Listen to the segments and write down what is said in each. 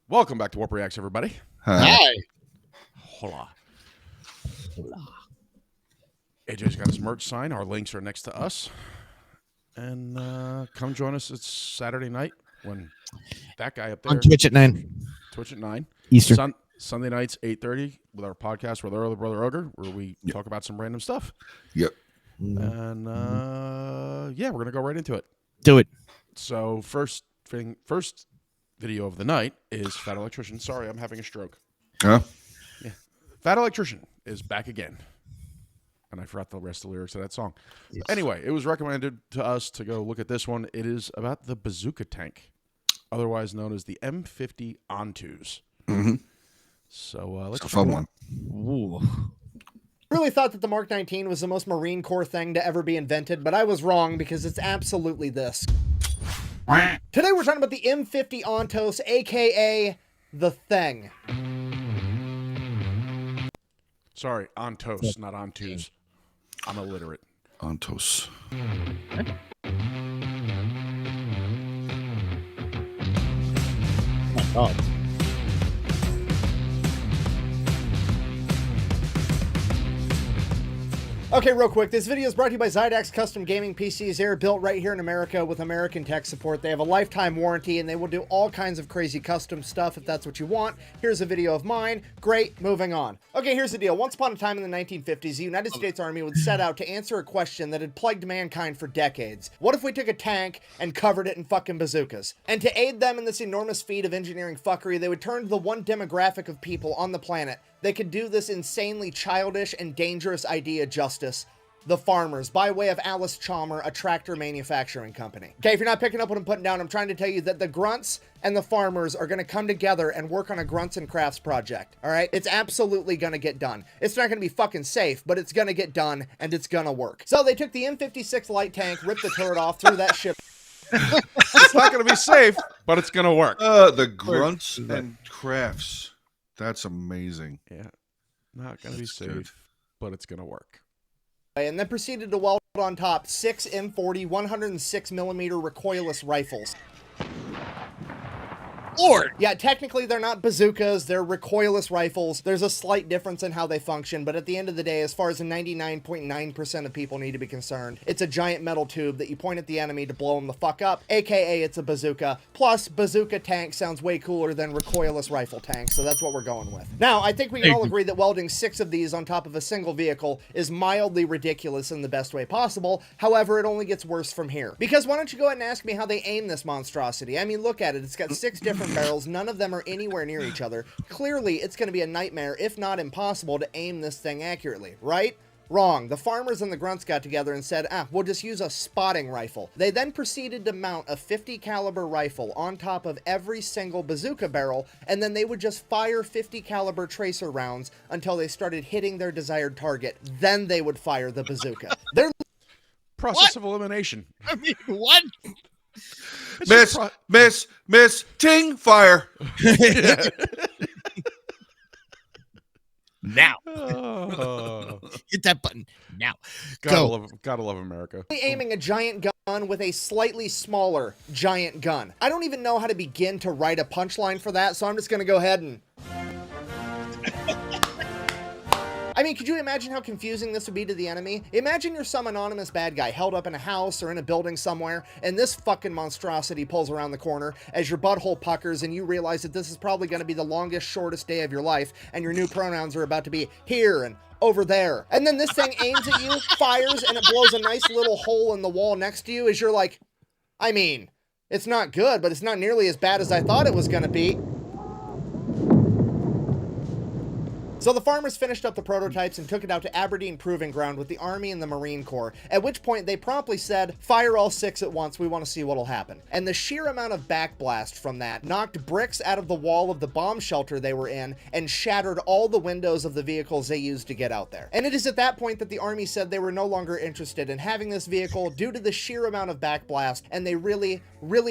Welcome back to WARRP Reacts, everybody. Hi. Hola. Hola. AJ's got his merch sign. Our links are next to us. And come join us. It's Saturday night when that guy up there. On Twitch at 9. Twitch at 9. Eastern. Sunday nights, 8:30 with our podcast with our other brother Ogre, where we talk about some random stuff. Yep. And yeah, we're going to go right into it. Do it. So first video of the night is Fat Electrician. Sorry, I'm having a stroke. Huh? Yeah. Fat Electrician is back again. And I forgot the rest of the lyrics of that song. Yes. Anyway, it was recommended to us to go look at this one. It is about the Bazooka Tank, otherwise known as the M50 Ontos. Mm-hmm. So let's It's a fun one. Ooh. I really thought that the Mark 19 was the most Marine Corps thing to ever be invented, but I was wrong because it's absolutely this. Today we're talking about the M50 Ontos, aka the Thing. Sorry, Ontos, not Ontos. I'm illiterate. Ontos. Oh. Okay, real quick, this video is brought to you by Zydax Custom Gaming PCs. They're built right here in America with American tech support. They have a lifetime warranty, and they will do all kinds of crazy custom stuff if that's what you want. Here's a video of mine. Great, moving on. Okay, here's the deal. Once upon a time in the 1950s, the United States Army would set out to answer a question that had plagued mankind for decades. What if we took a tank and covered it in fucking bazookas? And to aid them in this enormous feat of engineering fuckery, they would turn to the one demographic of people on the planet they could do this insanely childish and dangerous idea justice: the farmers, by way of Alice Chalmer, a tractor manufacturing company. Okay, if you're not picking up what I'm putting down, I'm trying to tell you that the grunts and the farmers are going to come together and work on a Grunts and Crafts project, all right? It's absolutely going to get done. It's not going to be fucking safe, but it's going to get done, and it's going to work. So they took the M56 light tank, ripped the turret off, threw that shit. It's not going to be safe, but it's going to work. The Grunts and Crafts. That's amazing. Yeah, not going to be safe, good. but it's going to work. And then proceeded to weld on top 6 M40 106mm recoilless rifles. Lord. Yeah, technically they're not bazookas, they're recoilless rifles. There's a slight difference in how they function, but at the end of the day, as far as the 99.9% of people need to be concerned, it's a giant metal tube that you point at the enemy to blow them the fuck up, aka it's a bazooka. Plus, bazooka tank sounds way cooler than recoilless rifle tank, so that's what we're going with. Now, I think we can all agree that welding 6 of these on top of a single vehicle is mildly ridiculous in the best way possible. However, it only gets worse from here. Because why don't you go ahead and ask me how they aim this monstrosity? I mean, look at it. It's got 6 different barrels. None of them are anywhere near each other. Clearly, it's going to be a nightmare, if not impossible, to aim this thing accurately, right? Wrong. The farmers and the grunts got together and said, we'll just use a spotting rifle. They then proceeded to mount a 50 caliber rifle on top of every single bazooka barrel, and then they would just fire 50 caliber tracer rounds until they started hitting their desired target. Then they would fire the bazooka. They're Process of elimination. I mean, what? Miss, ting, fire. Now. Oh, Hit that button. Now. gotta love America. aiming a giant gun with a slightly smaller giant gun. I don't even know how to begin to write a punchline for that, so I'm just gonna go ahead and... I mean, could you imagine how confusing this would be to the enemy? Imagine you're some anonymous bad guy held up in a house or in a building somewhere, and this fucking monstrosity pulls around the corner as your butthole puckers and you realize that this is probably going to be the longest, shortest day of your life, and your new pronouns are about to be here and over there. And then this thing aims at you, fires, and it blows a nice little hole in the wall next to you as you're like, I mean, it's not good, but it's not nearly as bad as I thought it was going to be. So the farmers finished up the prototypes and took it out to Aberdeen Proving Ground with the Army and the Marine Corps, at which point they promptly said, fire all 6 at once, we want to see what'll happen. And the sheer amount of backblast from that knocked bricks out of the wall of the bomb shelter they were in and shattered all the windows of the vehicles they used to get out there. And it is at that point that the Army said they were no longer interested in having this vehicle due to the sheer amount of backblast, and they really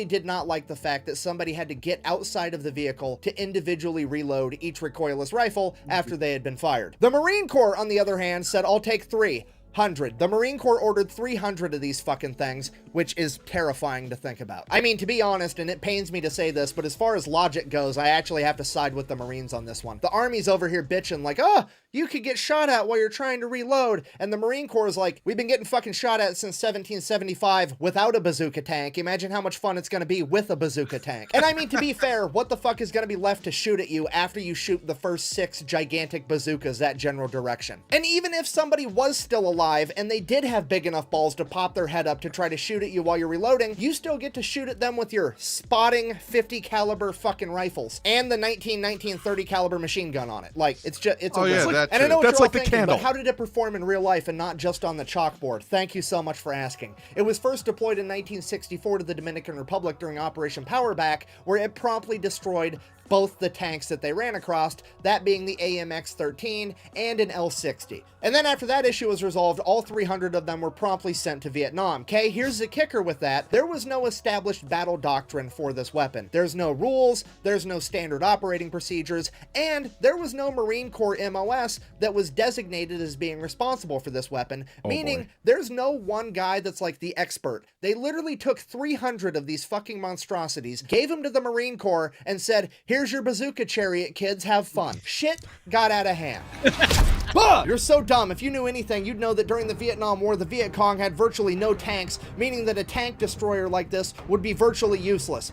did not like the fact that somebody had to get outside of the vehicle to individually reload each recoilless rifle after they had been fired. The Marine Corps, on the other hand, said, I'll take 3. 300. The Marine Corps ordered 300 of these fucking things, which is terrifying to think about. I mean, to be honest, and it pains me to say this, but as far as logic goes, I actually have to side with the Marines on this one. The Army's over here bitching like, oh, you could get shot at while you're trying to reload. And the Marine Corps is like, we've been getting fucking shot at since 1775 without a bazooka tank. Imagine how much fun it's going to be with a bazooka tank. And I mean, to be fair, what the fuck is going to be left to shoot at you after you shoot the first 6 gigantic bazookas that general direction? And even if somebody was still alive and they did have big enough balls to pop their head up to try to shoot at you while you're reloading, you still get to shoot at them with your spotting 50 caliber fucking rifles and the 1930 caliber machine gun on it. Like, it's just, it's Oh, a yeah, risk. that And I too. know what That's you're all like the thinking, candle. but how did it perform in real life and not just on the chalkboard? Thank you so much for asking. It was first deployed in 1964 to the Dominican Republic during Operation Powerback, where it promptly destroyed both the tanks that they ran across, that being the AMX-13 and an L-60. And then after that issue was resolved, all 300 of them were promptly sent to Vietnam. Okay, here's the kicker with that. There was no established battle doctrine for this weapon. There's no rules, there's no standard operating procedures, and there was no Marine Corps MOS that was designated as being responsible for this weapon, meaning there's no one guy that's like the expert. They literally took 300 of these fucking monstrosities, gave them to the Marine Corps, and said, here's your bazooka chariot, kids, have fun. Shit got out of hand. You're so dumb. If you knew anything, you'd know that during the Vietnam War, the Viet Cong had virtually no tanks, meaning that a tank destroyer like this would be virtually useless.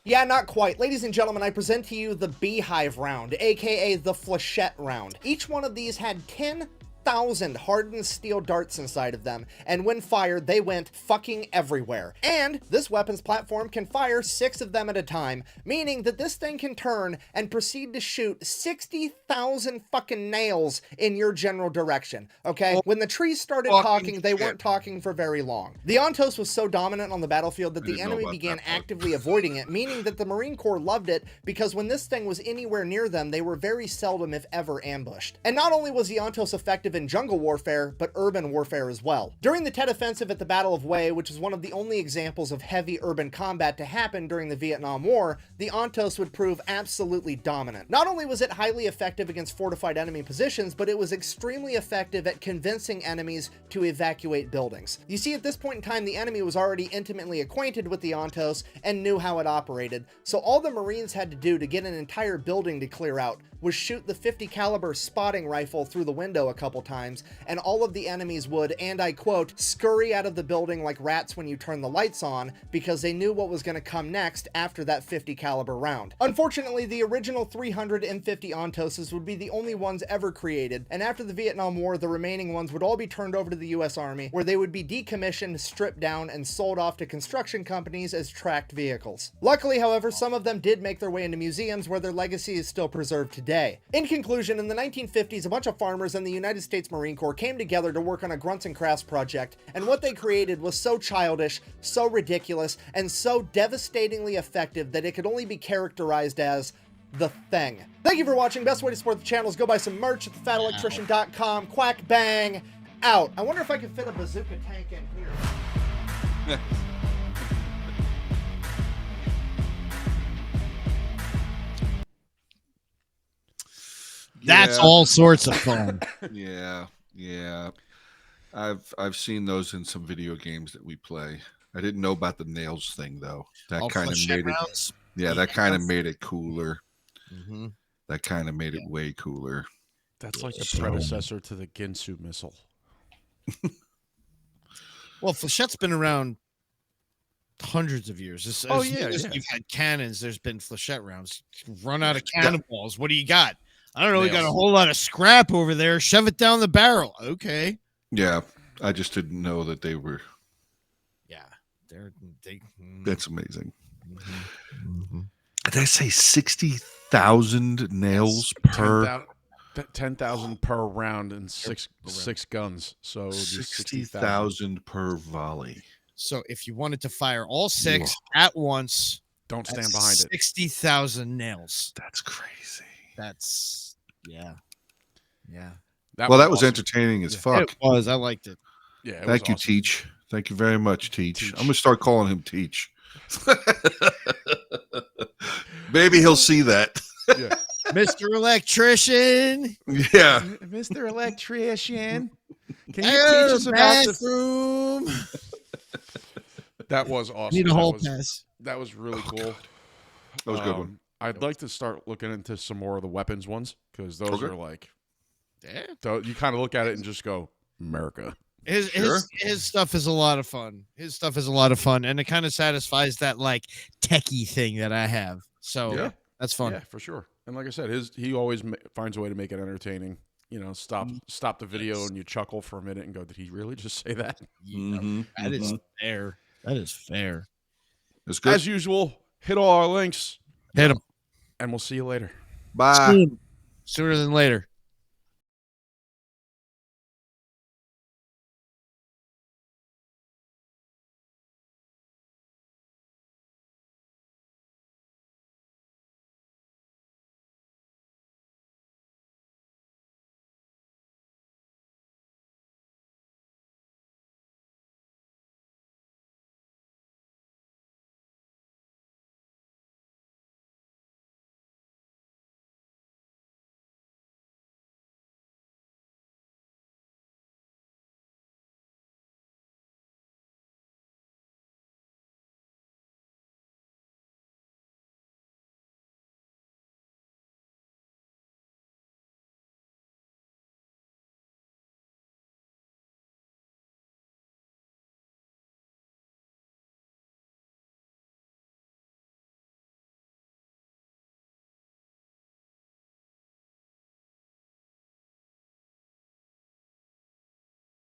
Yeah, not quite. Ladies and gentlemen, I present to you the beehive round, aka the flechette round. Each one of these had 10,000 hardened steel darts inside of them, and when fired, they went fucking everywhere. And this weapon's platform can fire 6 of them at a time, meaning that this thing can turn and proceed to shoot 60,000 fucking nails in your general direction, okay? When the trees started talking, they weren't talking for very long. The Ontos was so dominant on the battlefield that the enemy began actively avoiding it, meaning that the Marine Corps loved it because when this thing was anywhere near them, they were very seldom, if ever, ambushed. And not only was the Ontos effective in jungle warfare, but urban warfare as well. During the Tet Offensive at the Battle of Hue, which is one of the only examples of heavy urban combat to happen during the Vietnam War, the Ontos would prove absolutely dominant. Not only was it highly effective against fortified enemy positions, but it was extremely effective at convincing enemies to evacuate buildings. You see, at this point in time, the enemy was already intimately acquainted with the Ontos and knew how it operated, so all the Marines had to do to get an entire building to clear out was shoot the 50 caliber spotting rifle through the window a couple times, and all of the enemies would, and I quote, scurry out of the building like rats when you turn the lights on, because they knew what was going to come next after that 50 caliber round. Unfortunately, the original 300 M50 Ontoses would be the only ones ever created, and after the Vietnam War, the remaining ones would all be turned over to the US Army, where they would be decommissioned, stripped down, and sold off to construction companies as tracked vehicles. Luckily, however, some of them did make their way into museums where their legacy is still preserved today. In conclusion, in the 1950s, a bunch of farmers and the United States Marine Corps came together to work on a Grunts and Crafts project, and what they created was so childish, so ridiculous, and so devastatingly effective that it could only be characterized as the thing. Thank you for watching. Best way to support the channel is go buy some merch at thefatelectrician.com. Quack bang, out. I wonder if I could fit a bazooka tank in here. That's all sorts of fun. Yeah. I've seen those in some video games that we play. I didn't know about the nails thing though. That All kind of flechette made it. rounds. Yeah, that kind of made it cooler. Mm-hmm. That kind of made it way cooler. That's like the So- predecessor to the Ginsu missile. Well, flechette's been around hundreds of years. As Oh, long yeah, as yeah. you've had cannons, there's been flechette rounds. Run out of cannonballs. What do you got? I don't know. We got a Nails. whole lot of scrap over there. Shove it down the barrel. Okay. Yeah, I just didn't know that they were. Yeah. They. That's amazing. Mm-hmm. Did I say 60,000 nails per 10,000 per round and six guns. So it would be 60,000. 60,000 per volley? So if you wanted to fire all 6 at once, Don't stand that's behind it. 60,000 nails. That's crazy. That's yeah. That was awesome. entertaining as Yeah. fuck. It was. I liked it. Yeah, it Thank was you, awesome. Teach. Thank you very much, Teach. Teach. I'm gonna start calling him Teach. Maybe he'll see that. Mr. Electrician. Yeah. Mr. Electrician. Can you teach us about this? bathroom? That was awesome. Need a That whole was- pass. That was really cool. That was a good one. I'd like to start looking into some more of the weapons ones because those Okay. are like, Yeah. you kind of look at it and just go, America. His stuff is a lot of fun. His stuff is a lot of fun, and it kind of satisfies that like techie thing that I have. So Yeah. that's fun. Yeah, for sure. And like I said, he always finds a way to make it entertaining. You know, stop the video and you chuckle for a minute and go, did he really just say that? Mm-hmm. That is fair. That is fair. It's good. As usual, hit all our links Hit him and we'll see you later. Bye. sooner than later.